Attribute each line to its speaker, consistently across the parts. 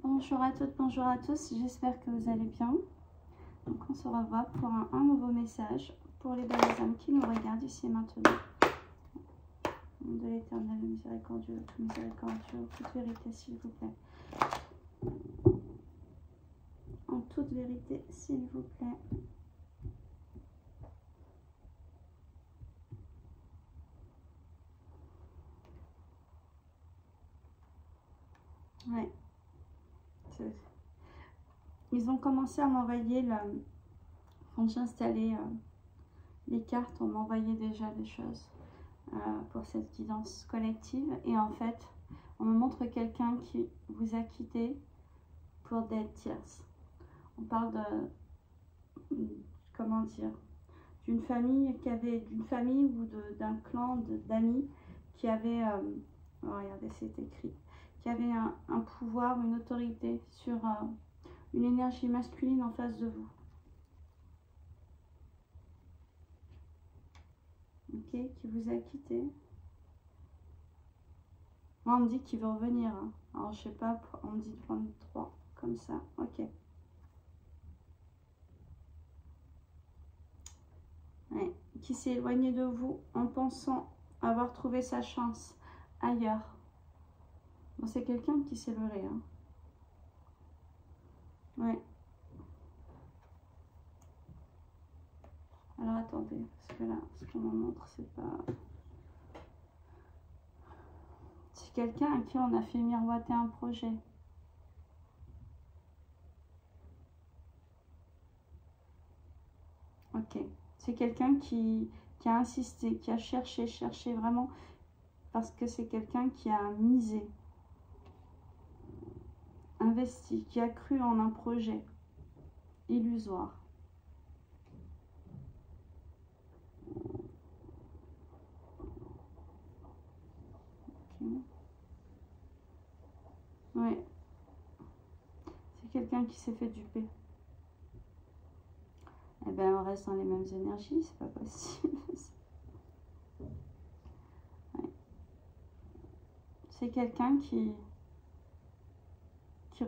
Speaker 1: Bonjour à toutes, bonjour à tous, j'espère que vous allez bien. Donc on se revoit pour un nouveau message pour les belles âmes qui nous regardent ici et maintenant. Nom de l'Éternel, le miséricordieux, le tout miséricordieux, toute vérité s'il vous plaît. En toute vérité s'il vous plaît. Ouais. Ils ont commencé à m'envoyer, quand j'ai installé les cartes, on m'envoyait déjà des choses pour cette guidance collective. Et en fait, on me montre quelqu'un qui vous a quitté pour dead tears. On parle de, comment dire, d'une famille ou d'un clan d'amis qui avait, oh, regardez, c'est écrit, qui avait un pouvoir, une autorité sur une énergie masculine en face de vous. Ok, qui vous a quitté. Moi, on me dit qu'il veut revenir. Hein. Alors, je sais pas, on me dit 23, comme ça. Ok. Ouais. Qui s'est éloigné de vous en pensant avoir trouvé sa chance ailleurs. Bon, c'est quelqu'un qui s'est leurré. Hein. Ouais. Alors, attendez, parce que là, ce qu'on me montre, c'est pas... C'est quelqu'un à qui on a fait miroiter un projet. Ok. C'est quelqu'un qui a insisté, qui a cherché vraiment, parce que c'est quelqu'un qui a misé, investi, qui a cru en un projet illusoire. Okay. Ouais. C'est quelqu'un qui s'est fait duper. Eh ben, on reste dans les mêmes énergies, c'est pas possible. Ouais. C'est quelqu'un qui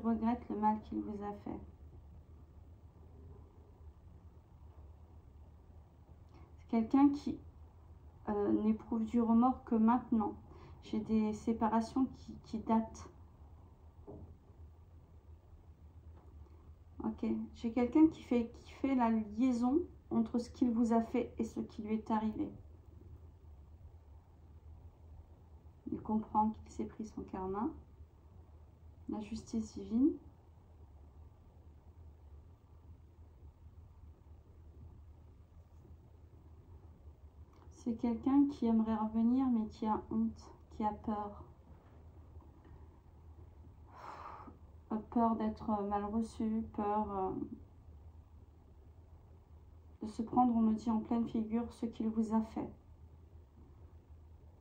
Speaker 1: regrette le mal qu'il vous a fait. C'est quelqu'un qui n'éprouve du remords que maintenant. J'ai des séparations qui datent. Ok, j'ai quelqu'un qui fait la liaison entre ce qu'il vous a fait et ce qui lui est arrivé. Il comprend qu'il s'est pris son karma. La justice divine. C'est quelqu'un qui aimerait revenir mais qui a honte, qui a peur. Peur d'être mal reçu, peur de se prendre, on me dit, en pleine figure ce qu'il vous a fait.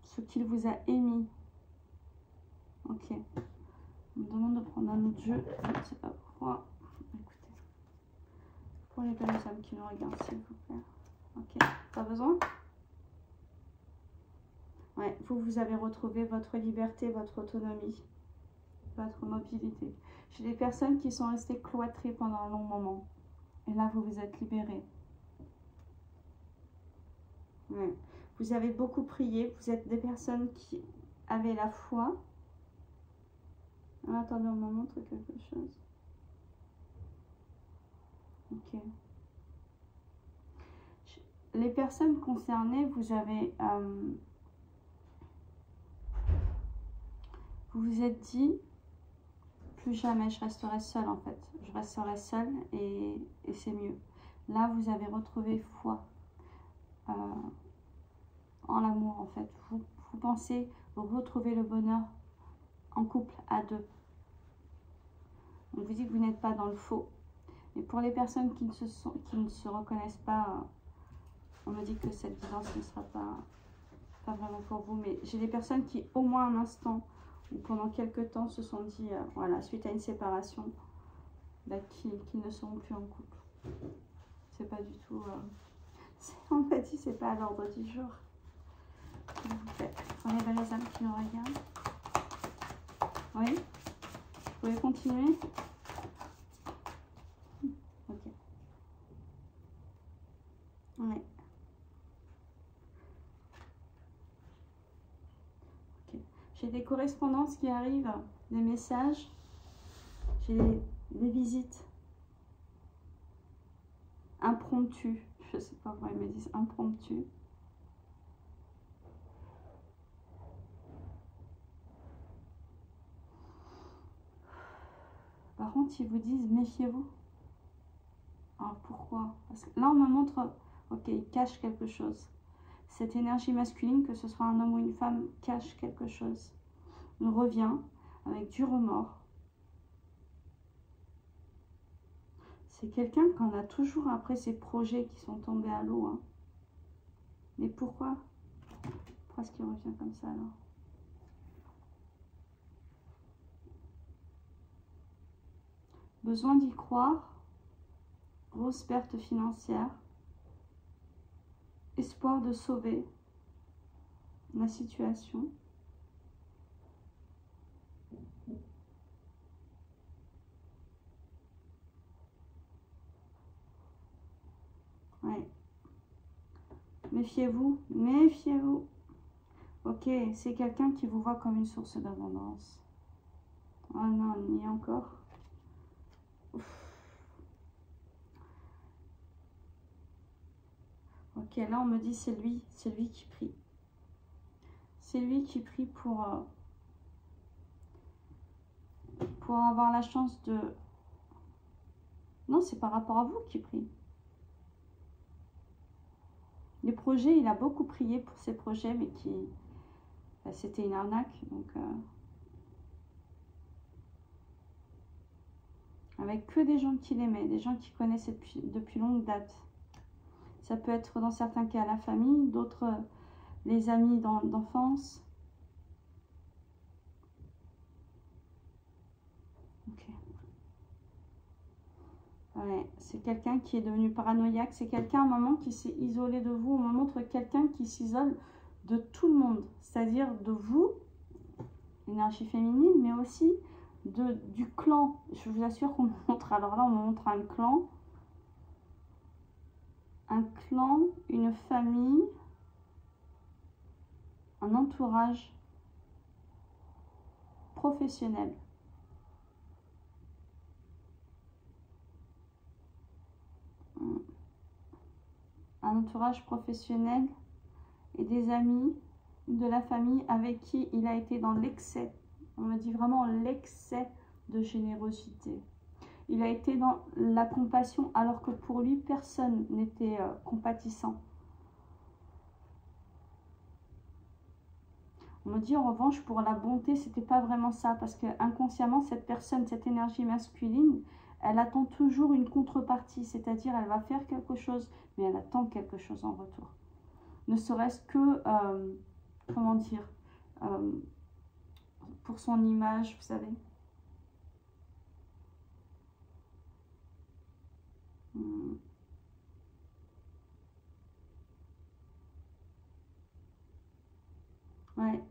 Speaker 1: Ce qu'il vous a émis. Ok. On me demande de prendre un autre jeu. Je ne sais pas pourquoi. Écoutez. Pour les belles âmes qui nous regardent, s'il vous plaît. Ok. Pas besoin? Ouais. Vous avez retrouvé votre liberté, votre autonomie, votre mobilité. J'ai des personnes qui sont restées cloîtrées pendant un long moment. Et là, vous vous êtes libérés. Ouais. Vous avez beaucoup prié. Vous êtes des personnes qui avaient la foi. Ah, attendez, on me montre quelque chose. Ok. Les personnes concernées, vous avez... vous vous êtes dit, plus jamais je resterai seule en fait. Je resterai seule et c'est mieux. Là, vous avez retrouvé foi en l'amour en fait. Vous pensez retrouver le bonheur en couple à deux. On vous dit que vous n'êtes pas dans le faux. Et pour les personnes qui ne se reconnaissent pas, on me dit que cette guidance ne sera pas vraiment pour vous. Mais j'ai des personnes qui, au moins un instant, ou pendant quelques temps, se sont dit, voilà, suite à une séparation, bah, qu'ils ne seront plus en couple. C'est pas du tout... on m'a dit, c'est pas à l'ordre du jour. S'il vous plaît. On est belles âmes qui nous regardent. Oui. pouvez continuer. Ok. Ouais. Ok. J'ai des correspondances qui arrivent, des messages. J'ai des visites impromptues. Je sais pas pourquoi ils me disent impromptues. Par contre, ils vous disent méfiez-vous. Alors pourquoi? Parce que là, on me montre, ok, il cache quelque chose. Cette énergie masculine, que ce soit un homme ou une femme, cache quelque chose. On revient avec du remords. C'est quelqu'un qu'on a toujours après ces projets qui sont tombés à l'eau. Hein. Mais pourquoi? Pourquoi est-ce qu'il revient comme ça alors? Besoin d'y croire. Grosse perte financière. Espoir de sauver la situation. Ouais. Méfiez-vous, méfiez-vous. Ok, c'est quelqu'un qui vous voit comme une source d'abondance. Oh non, il y a encore. Ouf. Ok, là on me dit c'est lui qui prie. C'est lui qui prie pour avoir la chance de... Non, c'est par rapport à vous qui prie. Les projets, il a beaucoup prié pour ces projets, mais qui... c'était une arnaque, donc... avec que des gens qui l'aimaient, des gens qui connaissent depuis longue date. Ça peut être dans certains cas la famille, d'autres les amis d'enfance. Ok. Ouais, c'est quelqu'un qui est devenu paranoïaque. C'est quelqu'un à un moment qui s'est isolé de vous. On me montre quelqu'un qui s'isole de tout le monde. C'est-à-dire de vous, énergie féminine, mais aussi du clan. Je vous assure qu'on me montre, alors là on me montre un clan, une famille, un entourage professionnel. Un entourage professionnel et des amis de la famille avec qui il a été dans l'excès. On me dit vraiment l'excès de générosité. Il a été dans la compassion alors que pour lui, personne n'était compatissant. On me dit en revanche pour la bonté, c'était pas vraiment ça parce que inconsciemment cette personne, cette énergie masculine, elle attend toujours une contrepartie, c'est-à-dire elle va faire quelque chose, mais elle attend quelque chose en retour. Ne serait-ce que, comment dire, pour son image, vous savez. Ouais,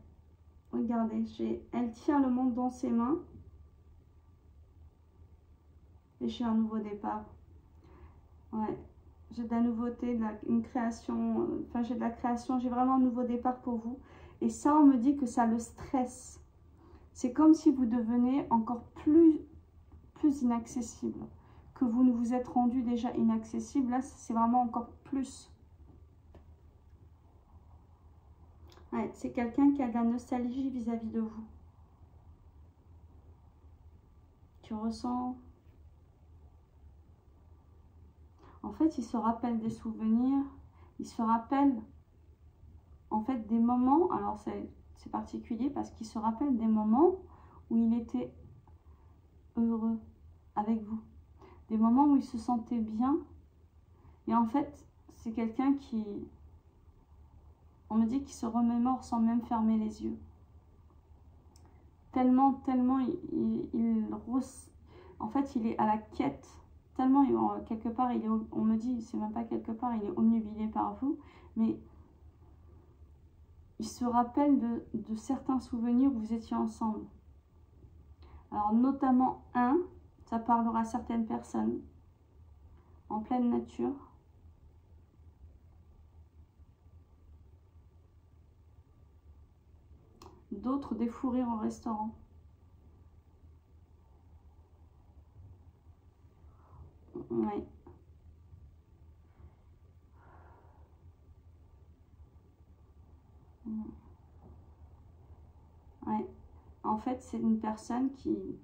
Speaker 1: regardez, elle tient le monde dans ses mains. Et j'ai un nouveau départ. Ouais, j'ai de la nouveauté, une création, enfin j'ai de la création, j'ai vraiment un nouveau départ pour vous. Et ça, on me dit que ça le stresse. C'est comme si vous devenez encore plus inaccessible. Que vous ne vous êtes rendu déjà inaccessible, là c'est vraiment encore plus. Ouais, c'est quelqu'un qui a de la nostalgie vis-à-vis de vous. Qui ressent... En fait, il se rappelle des souvenirs, il se rappelle en fait des moments, alors c'est particulier parce qu'il se rappelle des moments où il était heureux avec vous. Des moments où il se sentait bien. Et en fait, c'est quelqu'un qui... On me dit qu'il se remémore sans même fermer les yeux. Tellement en fait, il est à la quête. Tellement, quelque part, on me dit, c'est même pas quelque part, il est omnubilé par vous. Mais il se rappelle de certains souvenirs où vous étiez ensemble. Alors notamment un, ça parlera à certaines personnes en pleine nature. D'autres des fous rires au restaurant. Oui. Ouais. En fait, c'est une personne qui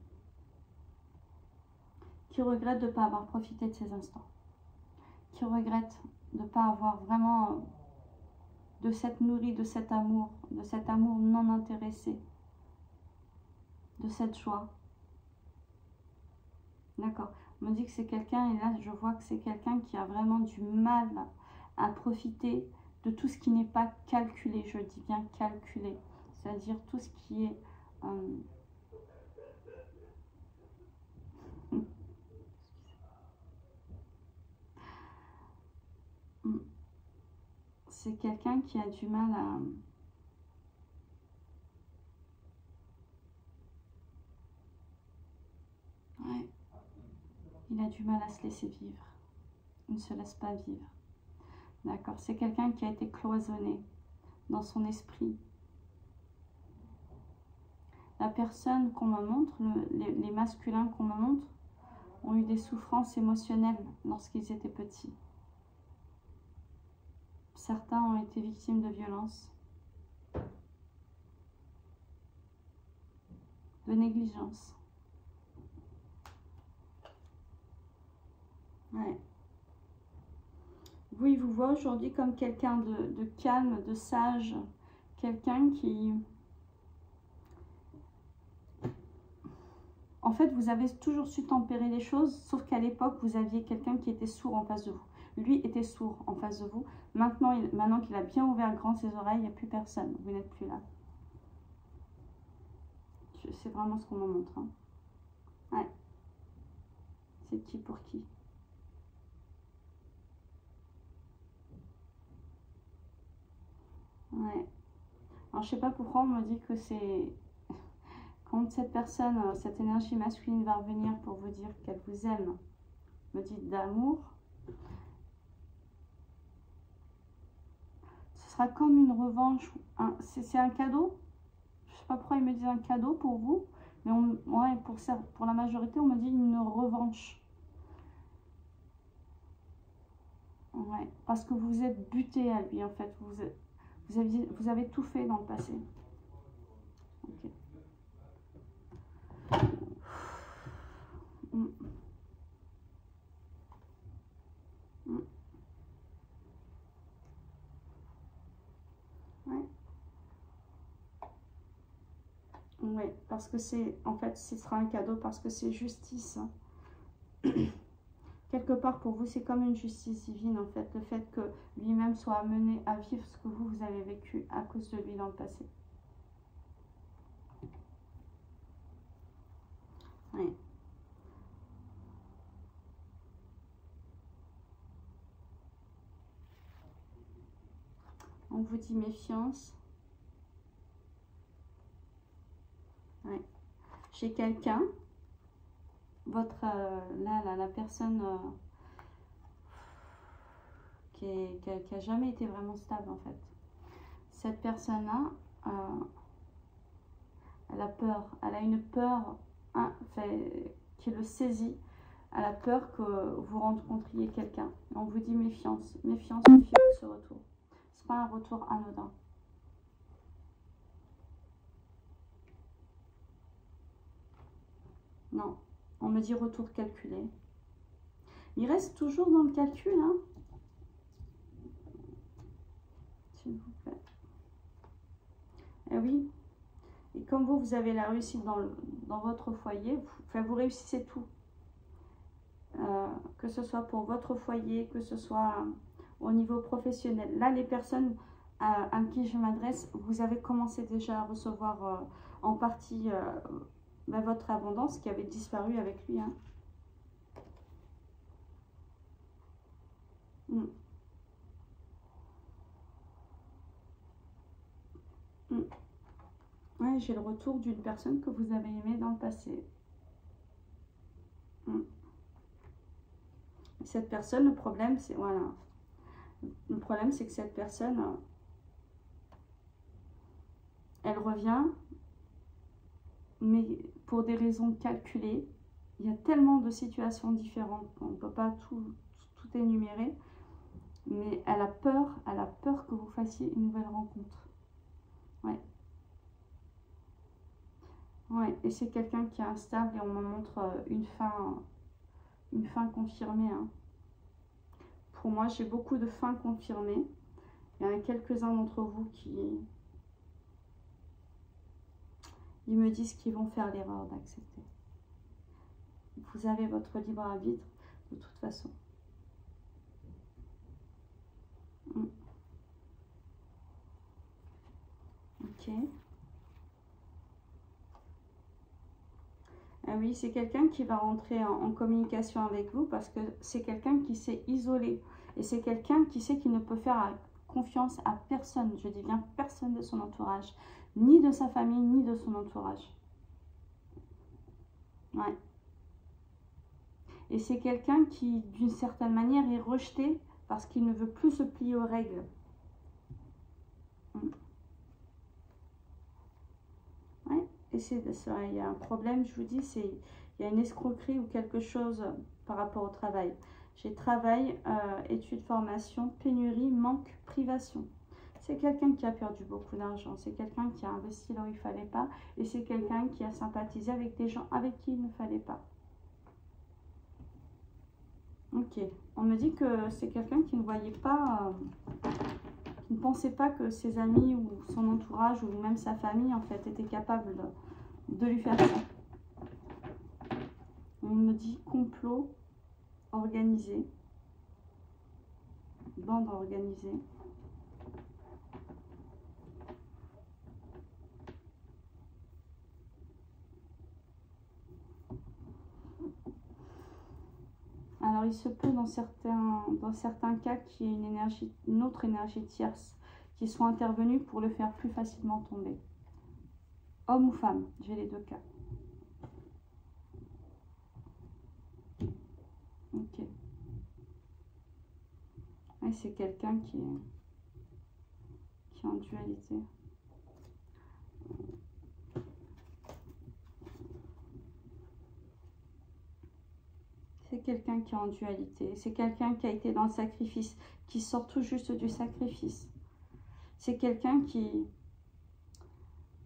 Speaker 1: regrette de ne pas avoir profité de ces instants. Qui regrette de ne pas avoir vraiment de cette nourrie, de cet amour non intéressé, de cette joie. D'accord. On me dit que c'est quelqu'un, et là je vois que c'est quelqu'un qui a vraiment du mal à profiter de tout ce qui n'est pas calculé. Je dis bien calculé. C'est-à-dire tout ce qui est... c'est quelqu'un qui a du mal à... Ouais. Il a du mal à se laisser vivre. Il ne se laisse pas vivre. D'accord. C'est quelqu'un qui a été cloisonné dans son esprit. La personne qu'on me montre, les masculins qu'on me montre, ont eu des souffrances émotionnelles lorsqu'ils étaient petits. Certains ont été victimes de violences, de négligence. Ouais. Oui, il vous voit aujourd'hui comme quelqu'un de calme, de sage, quelqu'un qui... En fait, vous avez toujours su tempérer les choses, sauf qu'à l'époque, vous aviez quelqu'un qui était sourd en face de vous. Lui était sourd en face de vous. Maintenant qu'il a bien ouvert grand ses oreilles, il n'y a plus personne. Vous n'êtes plus là. C'est vraiment ce qu'on me montre. Hein. Ouais. C'est qui pour qui? Ouais. Alors, je sais pas pourquoi on me dit que c'est... Quand cette personne, cette énergie masculine va revenir pour vous dire qu'elle vous aime, me dit d'amour, ce sera comme une revanche. C'est un cadeau. Je sais pas pourquoi ils me disent un cadeau pour vous, mais ouais, pour la majorité, on me dit une revanche. Ouais, parce que vous êtes buté à lui en fait. Vous avez tout fait dans le passé. Ok. Mm. Mm. Ouais. Ouais, parce que c'est, en fait, ce sera un cadeau parce que c'est justice. Quelque part pour vous, c'est comme une justice divine en fait, le fait que lui-même soit amené à vivre ce que vous avez vécu à cause de lui dans le passé. Oui. On vous dit méfiance. Oui. Chez quelqu'un, votre la personne qui a jamais été vraiment stable en fait. Cette personne-là, elle a peur, elle a une peur qui le saisit. Elle a peur que vous rencontriez quelqu'un. On vous dit méfiance, méfiance, méfiance ce retour. Ce n'est pas un retour anodin. Non, on me dit retour calculé. Il reste toujours dans le calcul, hein. S'il vous plaît. Eh oui. Et comme vous avez la réussite dans votre foyer, vous réussissez tout. Que ce soit pour votre foyer, que ce soit au niveau professionnel. Là, les personnes à qui je m'adresse, vous avez commencé déjà à recevoir en partie votre abondance qui avait disparu avec lui. Hein. Mm. Mm. Ouais, j'ai le retour d'une personne que vous avez aimée dans le passé. cette personne, le problème, c'est voilà. Le problème, c'est que cette personne, elle revient, mais pour des raisons calculées. Il y a tellement de situations différentes qu'on ne peut pas tout énumérer. Mais elle a peur que vous fassiez une nouvelle rencontre. Ouais. Ouais, et c'est quelqu'un qui est instable et on me montre une fin confirmée. Hein. Pour moi, j'ai beaucoup de fins confirmées. Il y en a quelques-uns d'entre vous qui ils me disent qu'ils vont faire l'erreur d'accepter. Vous avez votre libre arbitre de toute façon. Ok. Ah oui, c'est quelqu'un qui va rentrer en communication avec vous parce que c'est quelqu'un qui s'est isolé. Et c'est quelqu'un qui sait qu'il ne peut faire confiance à personne. Je dis bien personne de son entourage. Ni de sa famille, ni de son entourage. Ouais. Et c'est quelqu'un qui, d'une certaine manière, est rejeté parce qu'il ne veut plus se plier aux règles. Ouais. Et c'est ça, il y a un problème, je vous dis, il y a une escroquerie ou quelque chose par rapport au travail. J'ai travail, études, formation, pénurie, manque, privation. C'est quelqu'un qui a perdu beaucoup d'argent, c'est quelqu'un qui a investi là où il ne fallait pas, et c'est quelqu'un qui a sympathisé avec des gens avec qui il ne fallait pas. Ok, on me dit que c'est quelqu'un qui ne voyait pas, qui ne pensait pas que ses amis ou son entourage ou même sa famille en fait étaient capables de lui faire ça. On me dit complot organisé, bande organisée. Alors il se peut dans certains cas qu'il y ait une autre énergie tierce qui soit intervenue pour le faire plus facilement tomber. Homme ou femme, j'ai les deux cas. Ok. Et c'est quelqu'un qui est en dualité. C'est quelqu'un qui est en dualité. C'est quelqu'un qui a été dans le sacrifice, qui sort tout juste du sacrifice. C'est quelqu'un qui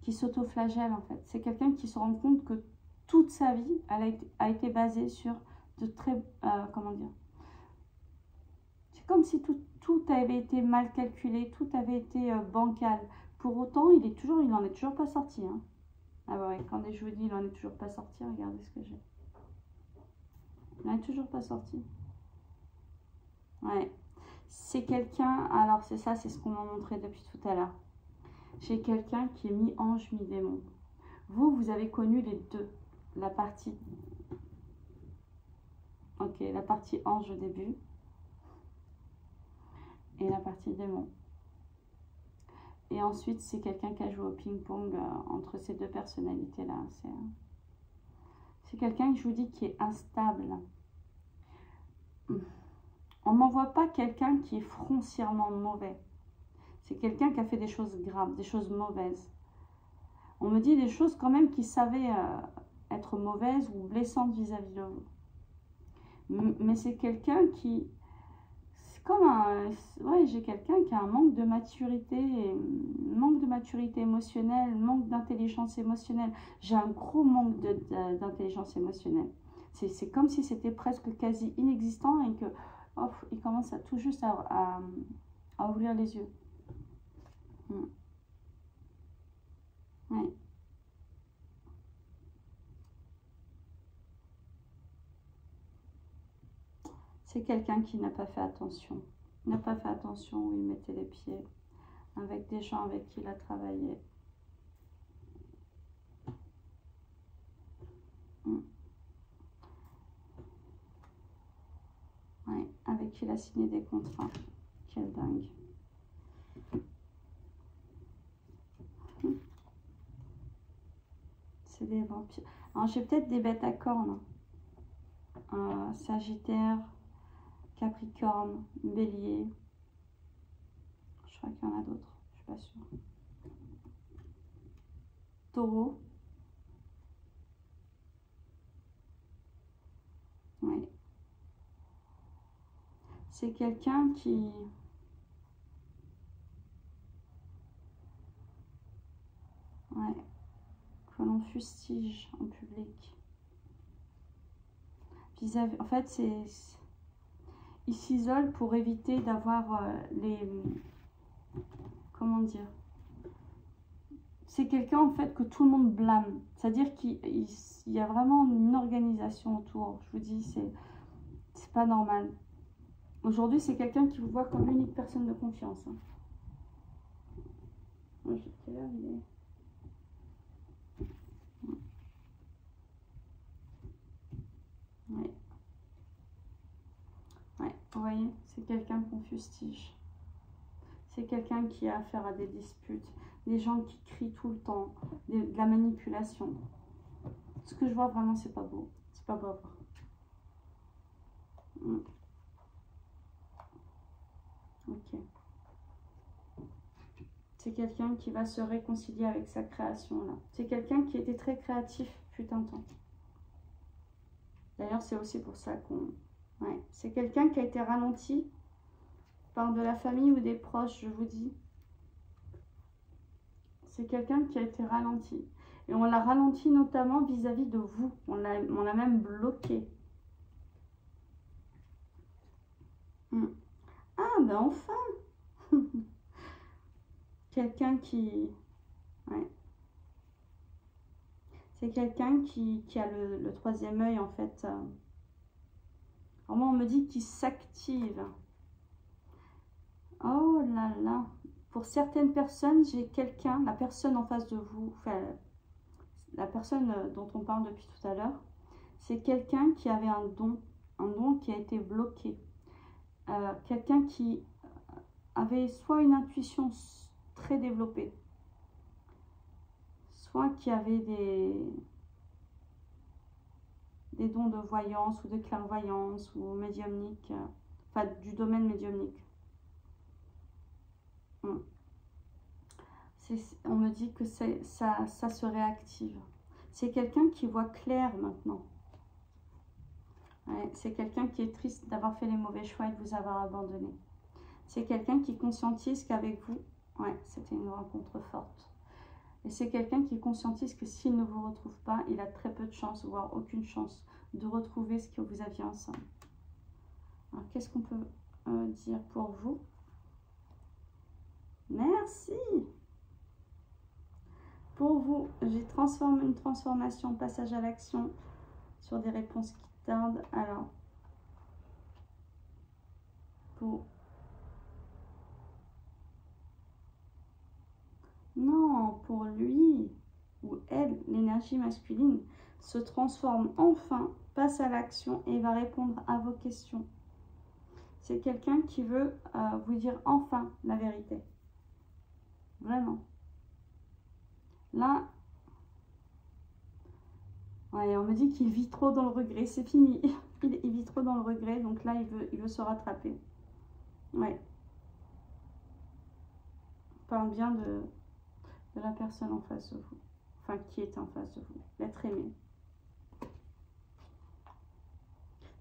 Speaker 1: s'autoflagelle en fait. C'est quelqu'un qui se rend compte que toute sa vie, elle a été basée sur de très... comment dire? C'est comme si tout avait été mal calculé, tout avait été bancal. Pour autant, il n'en est toujours pas sorti. Hein. Ah ouais, quand je vous dis, il n'en est toujours pas sorti, regardez ce que j'ai. Il n'en est toujours pas sorti. Ouais. C'est quelqu'un, alors c'est ça, c'est ce qu'on m'a montré depuis tout à l'heure. J'ai quelqu'un qui est mi-ange, mi-démon. Vous avez connu les deux. La partie... Ok, la partie ange au début. Et la partie démon. Et ensuite, c'est quelqu'un qui a joué au ping-pong entre ces deux personnalités-là. C'est quelqu'un que je vous dis qui est instable. On ne m'envoie pas quelqu'un qui est foncièrement mauvais. C'est quelqu'un qui a fait des choses graves, des choses mauvaises. On me dit des choses quand même qui savaient être mauvaises ou blessantes vis-à-vis de vous. Mais c'est quelqu'un qui... C'est comme un... Ouais, j'ai quelqu'un qui a un manque de maturité émotionnelle, manque d'intelligence émotionnelle. J'ai un gros manque d'intelligence émotionnelle. C'est comme si c'était presque quasi inexistant et que oh, il commence à tout juste à ouvrir les yeux. Ouais. C'est quelqu'un qui n'a pas fait attention. N'a pas fait attention où il mettait les pieds avec des gens avec qui il a travaillé. Ouais, avec qui il a signé des contrats. Quel dingue. C'est des vampires. Alors j'ai peut-être des bêtes à cornes. Sagittaire, Capricorne, Bélier. Je crois qu'il y en a d'autres, je suis pas sûre. Taureau. Oui. C'est quelqu'un qui... Ouais. Que l'on fustige en public. Vis-à-vis... En fait, c'est... Il s'isole pour éviter d'avoir les... Comment dire? C'est quelqu'un en fait que tout le monde blâme. C'est-à-dire qu'il y a vraiment une organisation autour. Je vous dis, c'est pas normal. Aujourd'hui, c'est quelqu'un qui vous voit comme l'unique personne de confiance. Hein. Moi, j'ai quelle heure il est? Oui. Ouais, vous voyez, c'est quelqu'un qu'on fustige. C'est quelqu'un qui a affaire à des disputes, des gens qui crient tout le temps, de la manipulation. Ce que je vois vraiment, c'est pas beau. C'est pas beau à voir. Ok. C'est quelqu'un qui va se réconcilier avec sa création là. C'est quelqu'un qui était très créatif fut un temps. D'ailleurs, c'est aussi pour ça qu'on... Ouais. C'est quelqu'un qui a été ralenti par de la famille ou des proches, je vous dis. C'est quelqu'un qui a été ralenti. Et on l'a ralenti notamment vis-à-vis de vous. On l'a même bloqué. Ah, ben enfin. Quelqu'un qui... Ouais. C'est quelqu'un qui a le troisième œil, en fait. Alors moi, on me dit qu'il s'active. Oh là là. Pour certaines personnes, j'ai quelqu'un, la personne en face de vous, enfin, la personne dont on parle depuis tout à l'heure, c'est quelqu'un qui avait un don qui a été bloqué. Quelqu'un qui avait soit une intuition très développée, soit qui avait des dons de voyance ou de clairvoyance ou médiumnique, enfin du domaine médiumnique. On me dit que ça se réactive. C'est quelqu'un qui voit clair maintenant. Ouais, c'est quelqu'un qui est triste d'avoir fait les mauvais choix et de vous avoir abandonné. C'est quelqu'un qui conscientise qu'avec vous, ouais, c'était une rencontre forte. Et c'est quelqu'un qui conscientise que s'il ne vous retrouve pas, il a très peu de chance, voire aucune chance, de retrouver ce que vous aviez ensemble. Alors, qu'est-ce qu'on peut dire pour vous? Merci. Pour vous, j'ai une transformation, passage à l'action sur des réponses qui tardent. Alors, non, pour lui ou elle, l'énergie masculine se transforme enfin, passe à l'action et va répondre à vos questions. C'est quelqu'un qui veut vous dire enfin la vérité. Vraiment. Là, ouais, on me dit qu'il vit trop dans le regret. C'est fini. Il vit trop dans le regret, donc là, il veut se rattraper. Ouais. On parle bien de la personne en face de vous. Enfin, qui est en face de vous. L'être aimé.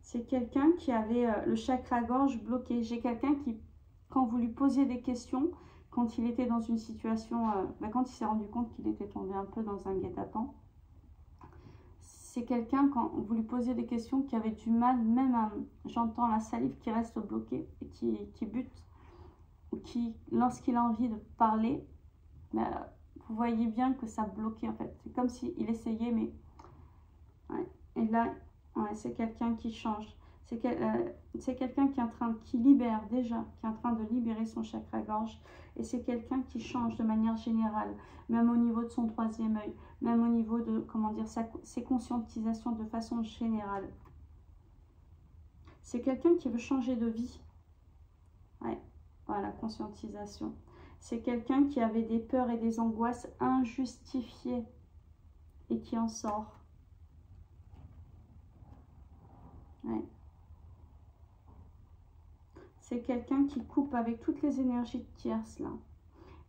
Speaker 1: C'est quelqu'un qui avait le chakra-gorge bloqué. J'ai quelqu'un qui, quand vous lui posiez des questions, quand il était dans une situation, quand il s'est rendu compte qu'il était tombé un peu dans un guet-apens, c'est quelqu'un, quand vous lui posiez des questions, qui avait du mal, même à, j'entends la salive qui reste bloquée et qui bute, qui, lorsqu'il a envie de parler, vous voyez bien que ça bloquait en fait. C'est comme s'il essayait, mais... Ouais. Et là, ouais, c'est quelqu'un qui change. C'est quelqu'un qui libère déjà, qui est en train de libérer son chakra-gorge. Et c'est quelqu'un qui change de manière générale, même au niveau de son troisième œil, même au niveau de, comment dire, ses conscientisations de façon générale. C'est quelqu'un qui veut changer de vie. Ouais, voilà, conscientisation. C'est quelqu'un qui avait des peurs et des angoisses injustifiées et qui en sort. Ouais. c'est quelqu'un qui coupe avec toutes les énergies tierces là.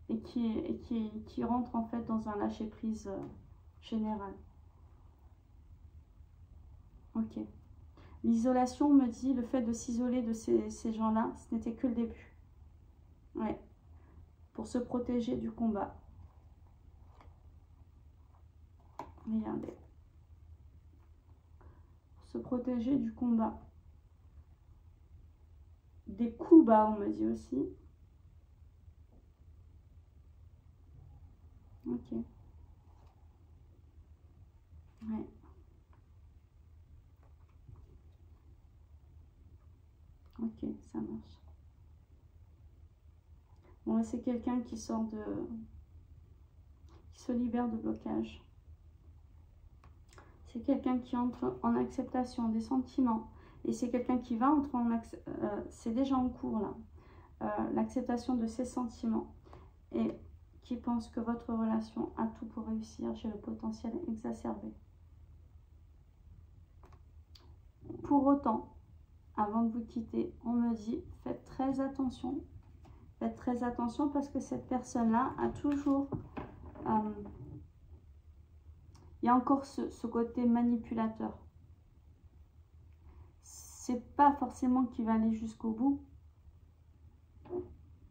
Speaker 1: Et qui rentre en fait dans un lâcher-prise général. Ok. L'isolation me dit, le fait de s'isoler de ces gens-là, ce n'était que le début. Ouais. Pour se protéger du combat. Regardez. Pour se protéger du combat. Des coups bas, on me dit aussi. Ok. Ouais. Ok, ça marche. Bon, c'est quelqu'un qui sort de... qui se libère de blocage. C'est quelqu'un qui entre en acceptation des sentiments. Et c'est quelqu'un qui va entrer en... c'est déjà en cours, là. L'acceptation de ses sentiments. Et qui pense que votre relation a tout pour réussir. J'ai le potentiel exacerbé. Pour autant, avant de vous quitter, on me dit, faites très attention. Faites très attention parce que cette personne-là a toujours... il y a encore ce côté manipulateur. C'est pas forcément qu'il va aller jusqu'au bout.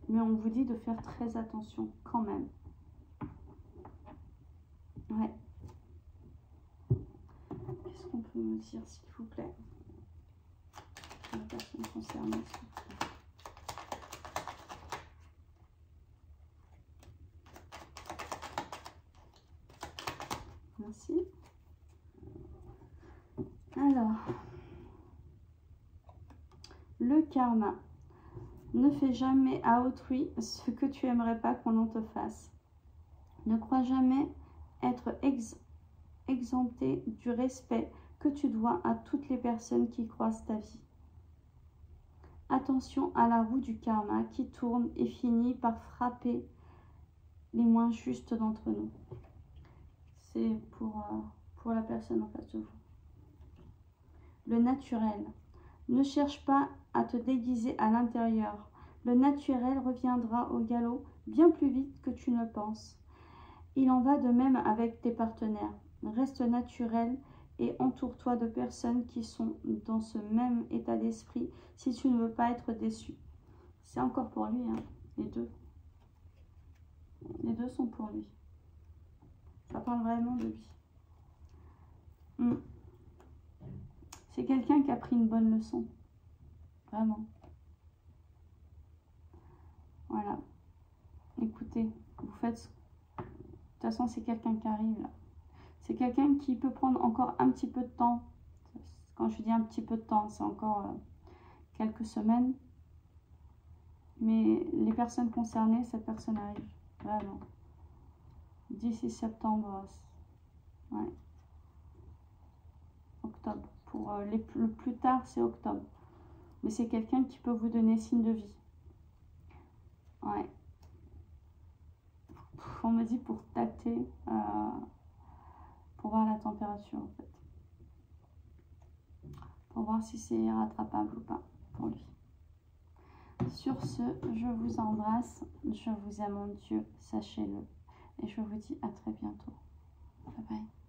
Speaker 1: Mais on vous dit de faire très attention quand même. Ouais. Qu'est-ce qu'on peut me dire, s'il vous plaît? La personne concernée, s'il vous plaît. Merci. Alors, le karma. Ne fais jamais à autrui ce que tu aimerais pas qu'on te fasse. Ne crois jamais être exempté du respect que tu dois à toutes les personnes qui croisent ta vie. Attention à la roue du karma qui tourne et finit par frapper les moins justes d'entre nous. C'est pour la personne en face de vous. Le naturel. Ne cherche pas à te déguiser à l'intérieur. Le naturel reviendra au galop bien plus vite que tu ne le penses. Il en va de même avec tes partenaires. Reste naturel et entoure-toi de personnes qui sont dans ce même état d'esprit si tu ne veux pas être déçu. C'est encore pour lui, hein, les deux. Les deux sont pour lui. Ça parle vraiment de lui. C'est quelqu'un qui a pris une bonne leçon. Vraiment. Voilà. Écoutez, vous faites... De toute façon, c'est quelqu'un qui arrive là. C'est quelqu'un qui peut prendre encore un petit peu de temps. Quand je dis un petit peu de temps, c'est encore quelques semaines. Mais les personnes concernées, cette personne arrive. Vraiment. D'ici septembre. Ouais. Octobre. Pour le plus tard, c'est octobre. Mais c'est quelqu'un qui peut vous donner signe de vie. Ouais. On me dit pour tâter, pour voir la température en fait. Pour voir si c'est rattrapable ou pas pour lui. Sur ce, je vous embrasse. Je vous aime en Dieu, sachez-le. Et je vous dis à très bientôt. Bye bye.